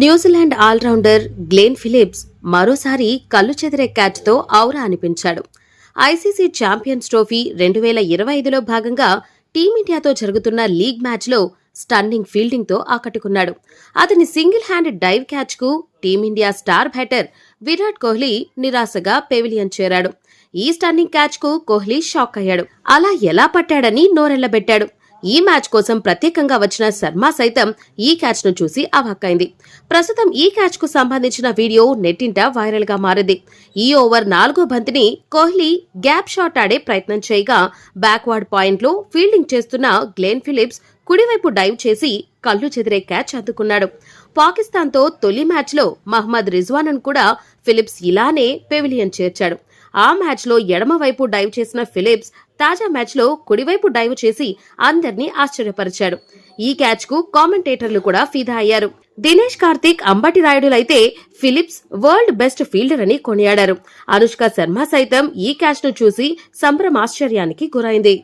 New Zealand allrounder Glenn Phillips మరోసారి కళ్లు చెదిరే క్యాచ్తో ఔరా అనిపించాడు. ఐసీసీ ఛాంపియన్స్ ట్రోఫీ 2025లో భాగంగా టీమిండియాతో జరుగుతున్న లీగ్ మ్యాచ్లో స్టన్నింగ్ ఫీల్డింగ్తో ఆకట్టుకున్నాడు. అతని సింగిల్ హ్యాండ్ డైవ్ క్యాచ్కు Team India star batter Virat Kohli నిరాశగా పెవిలియన్ చేరాడు. ఈ స్టన్నింగ్ క్యాచ్కు కోహ్లీ షాక్ అయ్యాడు. అలా ఎలా పట్టాడని నోరెళ్లబెట్టాడు. ఈ మ్యాచ్ కోసం ప్రత్యేకంగా వచ్చిన శర్మ సైతం ఈ క్యాచ్ ను చూసి అవాక్కైంది. ప్రస్తుతం ఈ క్యాచ్ కు సంబంధించిన వీడియో నెట్టింట వైరల్ గా మారింది. ఈ ఓవర్ 4వ బంతిని కోహ్లీ గ్యాప్ షాట్ ఆడే ప్రయత్నం చేయగా బ్యాక్వర్డ్ పాయింట్ లో ఫీల్డింగ్ చేస్తున్న గ్లెన్ ఫిలిప్స్ కుడివైపు డైవ్ చేసి కళ్లు చెదిరే క్యాచ్ అందుకున్నాడు. పాకిస్తాన్తో తొలి మ్యాచ్లో మహ్మద్ రిజ్వాన్ కూడా ఫిలిప్స్ ఇలానే పెవిలియన్ చేర్చాడు. ఆ మ్యాచ్లో ఎడమవైపు డైవ్ చేసిన ఫిలిప్స్ తాజా మ్యాచ్లో కుడివైపు డైవ్ చేసి అందర్నీ ఆశ్చర్యపరిచాడు. ఈ క్యాచ్ కు కామెంటేటర్లు కూడా ఫిదా అయ్యారు. దినేష్ కార్తిక్, అంబటి రాయుడులైతే ఫిలిప్స్ వరల్డ్ బెస్ట్ ఫీల్డర్ అని కొనియాడారు. అనుష్క శర్మ సైతం ఈ క్యాచ్ ను చూసి సంభ్రమాశ్చర్యానికి గురైంది.